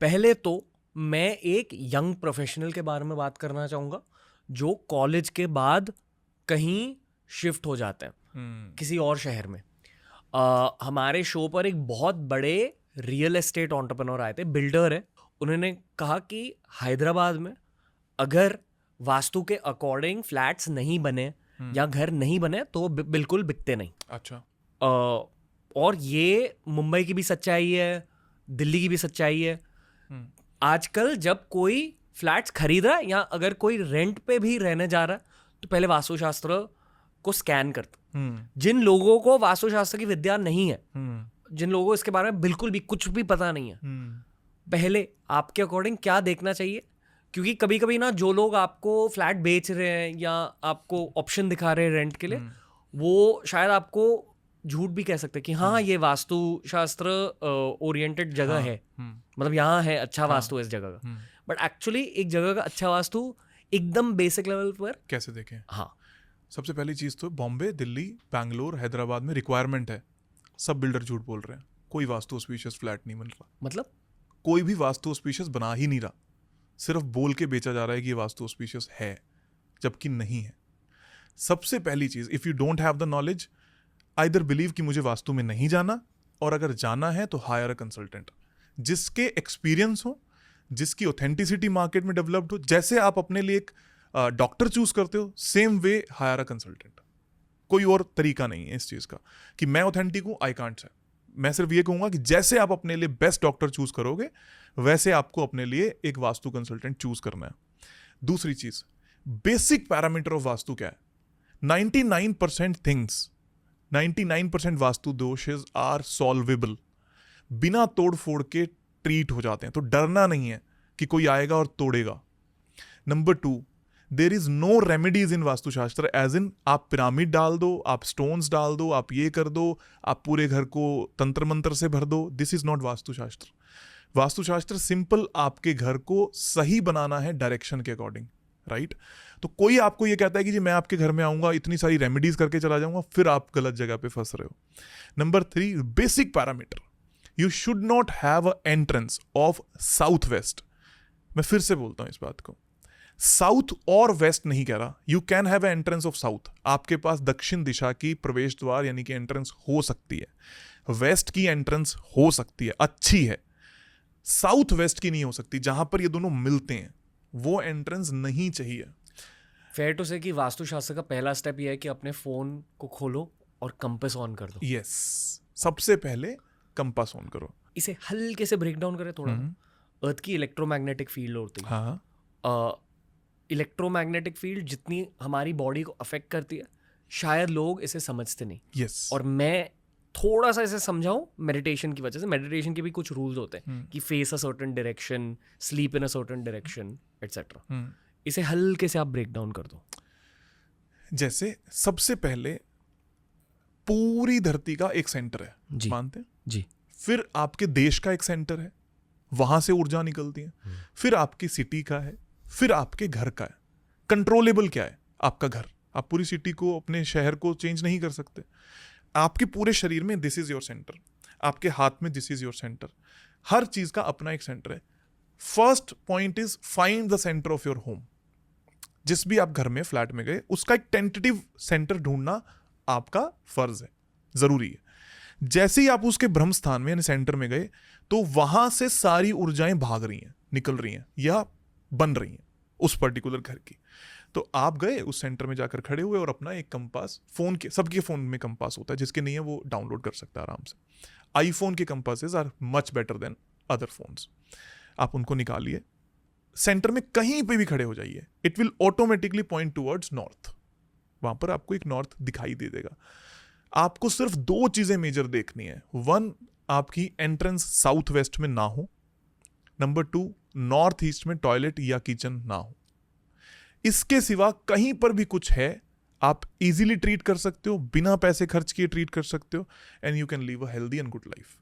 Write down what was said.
पहले तो मैं एक यंग प्रोफेशनल के बारे में बात करना चाहूँगा जो कॉलेज के बाद कहीं शिफ्ट हो जाते हैं किसी और शहर में। हमारे शो पर एक बहुत बड़े रियल एस्टेट एंटरप्रेन्योर आए थे, बिल्डर है। उन्होंने कहा कि हैदराबाद में अगर वास्तु के अकॉर्डिंग फ्लैट्स नहीं बने या घर नहीं बने तो बिल्कुल बिकते नहीं। अच्छा। और ये मुंबई की भी सच्चाई है, दिल्ली की भी सच्चाई है। आजकल जब कोई फ्लैट्स खरीद रहा है या अगर कोई रेंट पे भी रहने जा रहा है तो पहले वास्तुशास्त्र को स्कैन करता। जिन लोगों को वास्तुशास्त्र की विद्या नहीं है, जिन लोगों को इसके बारे में बिल्कुल भी कुछ भी पता नहीं है, पहले आपके अकॉर्डिंग क्या देखना चाहिए। क्योंकि कभी कभी ना जो लोग आपको फ्लैट बेच रहे हैं या आपको ऑप्शन दिखा रहे हैं रेंट के लिए, वो शायद आपको झूठ भी कह सकते हैं कि हाँ ये वास्तुशास्त्र ओरिएंटेड जगह है, मतलब यहाँ है अच्छा वास्तु इस जगह का। बट एक्चुअली एक जगह का अच्छा वास्तु एकदम बेसिक लेवल पर कैसे देखें? हाँ, सबसे पहली चीज़ तो बॉम्बे, दिल्ली, बैंगलोर, हैदराबाद में रिक्वायरमेंट है। सब बिल्डर झूठ बोल रहे हैं, कोई वास्तु ऑस्पिशियस फ्लैट नहीं बन रहा। मतलब कोई भी वास्तु ऑस्पिशियस बना ही नहीं रहा, सिर्फ बोल के बेचा जा रहा है कि ये वास्तु ऑस्पिशियस है, जबकि नहीं है। सबसे पहली चीज़, if you don't have the knowledge, either believe कि मुझे वास्तु में नहीं जाना, और अगर जाना है तो हायर अ कंसल्टेंट जिसके एक्सपीरियंस हो, जिसकी ऑथेंटिसिटी मार्केट में डेवलप्ड हो। जैसे आप अपने लिए एक डॉक्टर चूज करते हो, same way higher a consultant. कोई और तरीका नहीं है इस चीज़ का कि मैं ऑथेंटिक हूँ, आई कांट से। मैं सिर्फ ये कहूँगा कि जैसे आप अपने लिए बेस्ट डॉक्टर चूज करोगे, वैसे आपको अपने लिए एक वास्तु कंसल्टेंट चूज करना है। दूसरी चीज़, बेसिक पैरामीटर ऑफ वास्तु क्या है? 99% थिंग्स, 99% वास्तु दोषेस आर सॉल्वेबल, बिना तोड़ फोड़ के ट्रीट हो जाते हैं। तो डरना नहीं है कि कोई आएगा और तोड़ेगा। Number 2, there is no remedies in Vastushastra, as in आप पिरामिड डाल दो, आप स्टोन्स डाल दो, आप ये कर दो, आप पूरे घर को तंत्र मंत्र से भर दो। This is not Vastushastra. Vastushastra simple आपके घर को सही बनाना है डायरेक्शन के अकॉर्डिंग, राइट? तो कोई आपको ये कहता है कि जी मैं आपके घर में आऊंगा, इतनी सारी रेमेडीज करके चला जाऊंगा, फिर आप गलत जगह पे फंस रहे हो। Number 3, basic parameter, you should not have a entrance of south west. मैं फिर से बोलता हूं इस बात को, साउथ और वेस्ट नहीं कह रहा। You can have a entrance of south, आपके पास दक्षिण दिशा की प्रवेश द्वार यानी कि एंट्रेंस हो सकती है, वेस्ट की एंट्रेंस हो सकती है, अच्छी है। साउथ वेस्ट की नहीं हो सकती, जहां पर ये दोनों मिलते हैं वो एंट्रेंस नहीं चाहिए। फेयर टू से कि वास्तुशास्त्र का पहला स्टेप ये है कि अपने फोन को खोलो और कंपास ऑन कर दो। यस, सबसे पहले कंपास ऑन करो। इसे हल्के से ब्रेक डाउन करें थोड़ा। अर्थ की इलेक्ट्रोमैग्नेटिक फील्ड होती है। हाँ, इलेक्ट्रोमैग्नेटिक फील्ड जितनी हमारी बॉडी को अफेक्ट करती है, शायद लोग इसे समझते नहीं। यस। और मैं थोड़ा सा इसे समझाऊं मेडिटेशन की वजह से। मेडिटेशन के भी कुछ रूल्स होते हैं कि face a certain direction, sleep in a certain direction, etcetera. इसे हल्के से आप ब्रेक डाउन कर दो। जैसे सबसे पहले पूरी धरती का एक सेंटर है, जी, मानते हैं जी। फिर आपके देश का एक सेंटर है, वहां से ऊर्जा निकलती है। फिर आपकी सिटी का है, फिर आपके घर का है। कंट्रोलेबल क्या है? आपका घर। आप पूरी सिटी को, अपने शहर को चेंज नहीं कर सकते। आपके पूरे शरीर में दिस इज योर सेंटर, आपके हाथ में दिस इज योर सेंटर। हर चीज का अपना एक सेंटर है। First point is find the centre of your home. जिस भी आप घर में, फ्लैट में गए, उसका एक टेंटेटिव सेंटर ढूंढना आपका फर्ज है, जरूरी है। जैसे ही आप उसके ब्रह्म स्थान में यानी सेंटर में गए, तो वहां से सारी ऊर्जाएं भाग रही हैं, निकल रही हैं या बन रही हैं उस पर्टिकुलर घर की। तो आप गए, उस सेंटर में जाकर खड़े हुए और अपना एक कंपास, फोन के, सबके फोन में कंपास होता है, जिसके नहीं है वो डाउनलोड कर सकता है आराम से। आईफोन के compasses are much better than other phones. आप उनको निकालिए, सेंटर में कहीं पे भी खड़े हो जाइए, it will automatically point towards north. वहां पर आपको एक नॉर्थ दिखाई दे देगा। आपको सिर्फ 2 चीजें मेजर देखनी है। 1, आपकी एंट्रेंस साउथ वेस्ट में ना हो। नंबर 2, नॉर्थ ईस्ट में टॉयलेट या किचन ना हो। इसके सिवा कहीं पर भी कुछ है, आप इजीली ट्रीट कर सकते हो, बिना पैसे खर्च किए ट्रीट कर सकते हो, and you can leave a healthy and good life.